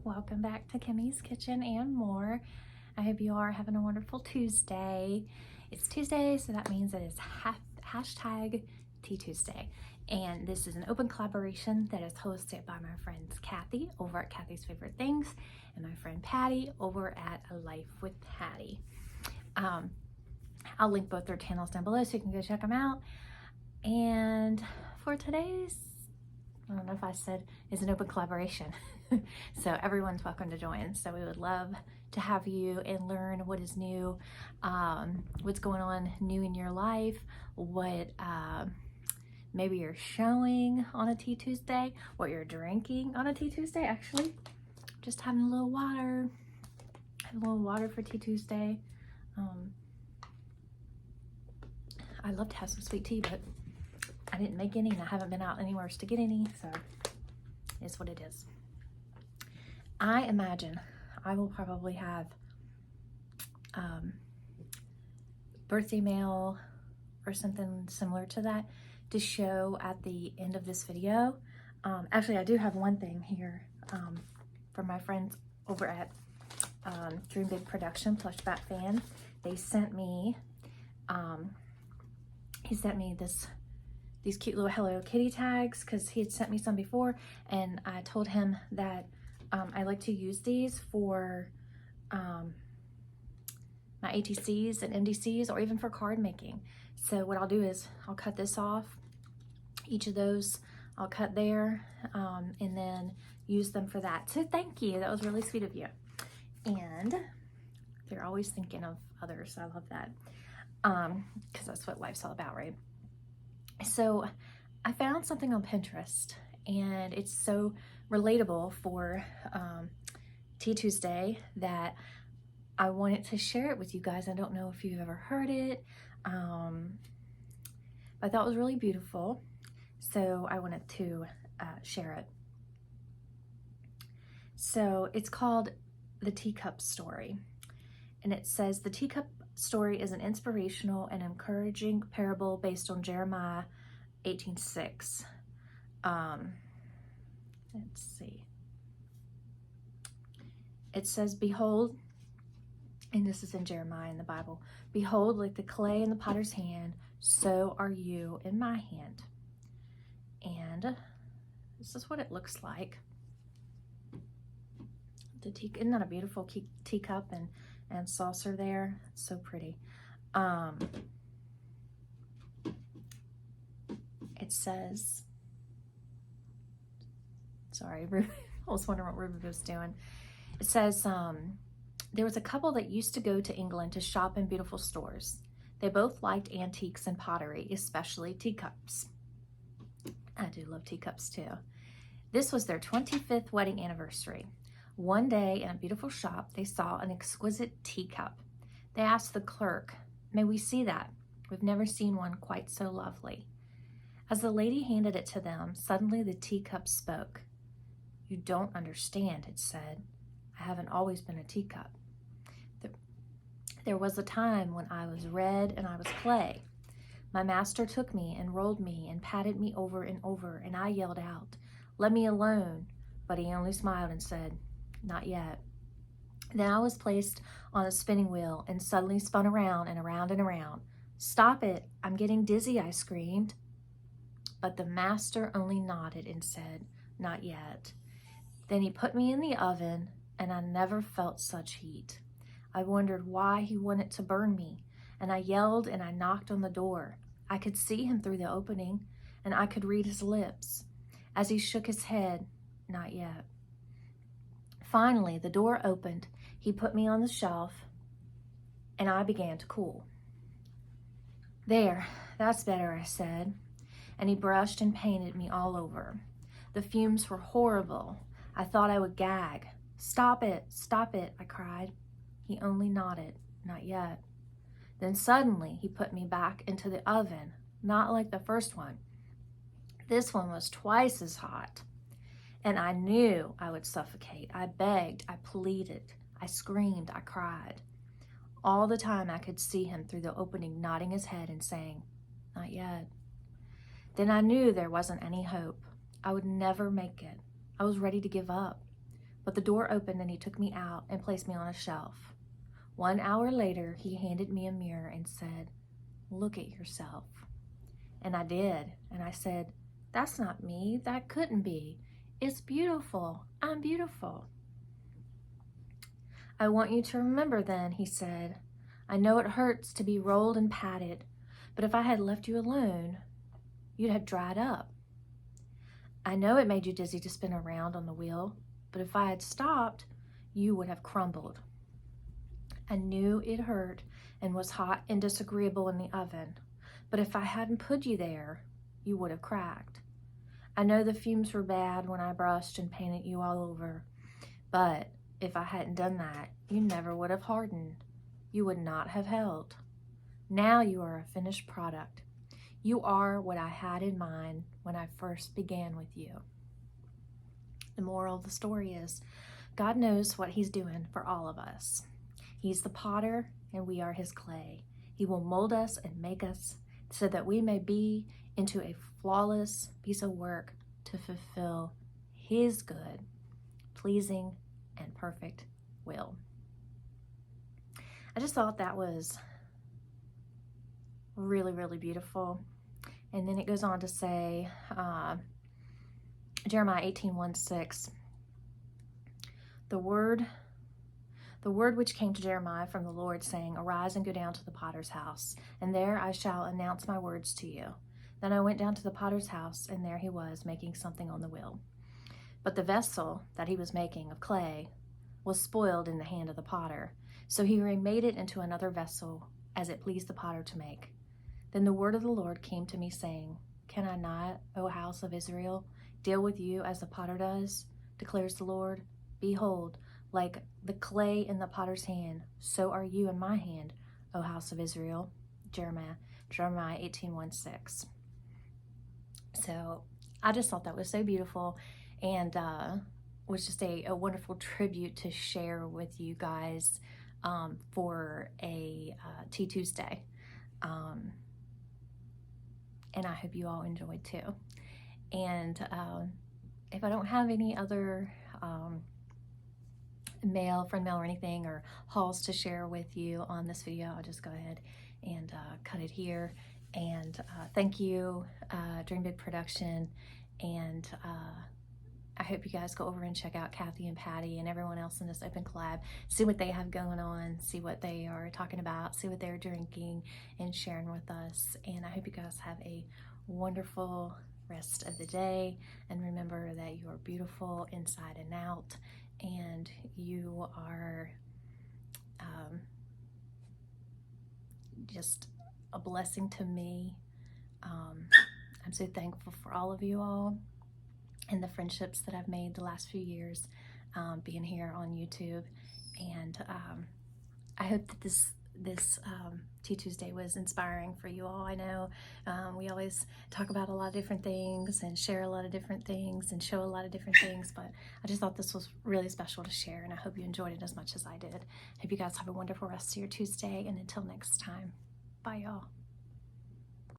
Welcome back to Kimmy's Kitchen and more. I hope you are having a wonderful Tuesday. It's Tuesday, so that means it is hashtag Tea Tuesday. And this is an open collaboration that is hosted by my friends Kathy over at Kathy's Favorite Things and my friend Patti over at A Life with Patti. I'll link both their channels down below so you can go check them out. And for today's, I don't know if I said, is an open collaboration. So everyone's welcome to join. So we would love to have you and learn what is new, what's going on new in your life, what maybe you're showing on a Tea Tuesday, what you're drinking on a Tea Tuesday. Actually, just having a little water. Have a little water for Tea Tuesday. I love to have some sweet tea, but I didn't make any and I haven't been out anywhere to get any, so it's what it is. I imagine I will probably have birthday mail or something similar to that to show at the end of this video. Actually, I do have one thing here from my friends over at Dream Big Production, Plush Bat Fan. They sent me, he sent me these cute little Hello Kitty tags because he had sent me some before, and I told him that I like to use these for my ATCs and MDCs, or even for card making. So what I'll do is I'll cut this off, each of those I'll cut there, and then use them for that. So thank you, that was really sweet of you. And they're always thinking of others, so I love that, because that's what life's all about, right? So I found something on Pinterest, and it's so relatable for Tea Tuesday that I wanted to share it with you guys. I don't know if you've ever heard it, but I thought it was really beautiful, so I wanted to share it. So it's called The Teacup Story, and it says, the teacup story is an inspirational and encouraging parable based on Jeremiah 18:6. Let's see. It says, behold, and this is in Jeremiah in the Bible, behold, like the clay in the potter's hand, so are you in my hand. And this is what it looks like. Isn't that a beautiful teacup and saucer there? It's so pretty. It says, sorry, I was wondering what Ruby was doing. It says, there was a couple that used to go to England to shop in beautiful stores. They both liked antiques and pottery, especially teacups. I do love teacups too. This was their 25th wedding anniversary. One day in a beautiful shop, they saw an exquisite teacup. They asked the clerk, may we see that? We've never seen one quite so lovely. As the lady handed it to them, suddenly the teacup spoke. You don't understand, it said. I haven't always been a teacup. There was a time when I was red and I was clay. My master took me and rolled me and patted me over and over, and I yelled out, let me alone, but he only smiled and said, not yet. Then I was placed on a spinning wheel and suddenly spun around and around and around. Stop it, I'm getting dizzy, I screamed. But the master only nodded and said, not yet. Then he put me in the oven, and I never felt such heat. I wondered why he wanted to burn me, and I yelled and I knocked on the door. I could see him through the opening, and I could read his lips. As he shook his head, not yet. Finally, the door opened, he put me on the shelf, and I began to cool. There, that's better, I said, and he brushed and painted me all over. The fumes were horrible. I thought I would gag. Stop it, I cried. He only nodded, not yet. Then suddenly he put me back into the oven, not like the first one. This one was twice as hot. And I knew I would suffocate. I begged, I pleaded, I screamed, I cried. All the time I could see him through the opening nodding his head and saying, not yet. Then I knew there wasn't any hope. I would never make it. I was ready to give up. But the door opened and he took me out and placed me on a shelf. 1 hour later, he handed me a mirror and said, "Look at yourself." And I did. And I said, "That's not me. That couldn't be. It's beautiful. I'm beautiful." "I want you to remember then," he said. "I know it hurts to be rolled and patted, but if I had left you alone, you'd have dried up. I know it made you dizzy to spin around on the wheel, but if I had stopped, you would have crumbled. I knew it hurt and was hot and disagreeable in the oven, but if I hadn't put you there, you would have cracked. I know the fumes were bad when I brushed and painted you all over, but if I hadn't done that, you never would have hardened. You would not have held. Now you are a finished product. You are what I had in mind when I first began with you." The moral of the story is, God knows what he's doing for all of us. He's the potter and we are his clay. He will mold us and make us so that we may be into a flawless piece of work to fulfill his good, pleasing, and perfect will. I just thought that was really, really beautiful. And then it goes on to say, Jeremiah 18:1-6, the word which came to Jeremiah from the Lord, saying, "Arise and go down to the potter's house, and there I shall announce my words to you." Then I went down to the potter's house, and there he was, making something on the wheel. But the vessel that he was making of clay was spoiled in the hand of the potter. So he remade it into another vessel, as it pleased the potter to make. Then the word of the Lord came to me, saying, "Can I not, O house of Israel, deal with you as the potter does? Declares the Lord. Behold, like the clay in the potter's hand, so are you in my hand, O house of Israel." Jeremiah 18:1-6. So I just thought that was so beautiful, and was just a wonderful tribute to share with you guys for a Tea Tuesday. And I hope you all enjoyed too. And if I don't have any other friend mail or anything, or hauls to share with you on this video, I'll just go ahead and cut it here. And thank you, Dream Big Production, and I hope you guys go over and check out Kathy and Patti and everyone else in this open collab. See what they have going on, see what they are talking about, see what they're drinking and sharing with us. And I hope you guys have a wonderful rest of the day. And remember that you are beautiful inside and out, and you are just a blessing to me. I'm so thankful for all of you all and the friendships that I've made the last few years being here on YouTube. And I hope that this Tea Tuesday was inspiring for you all. I know we always talk about a lot of different things and share a lot of different things and show a lot of different things, but I just thought this was really special to share, and I hope you enjoyed it as much as I did. Hope you guys have a wonderful rest of your Tuesday, and until next time, bye y'all.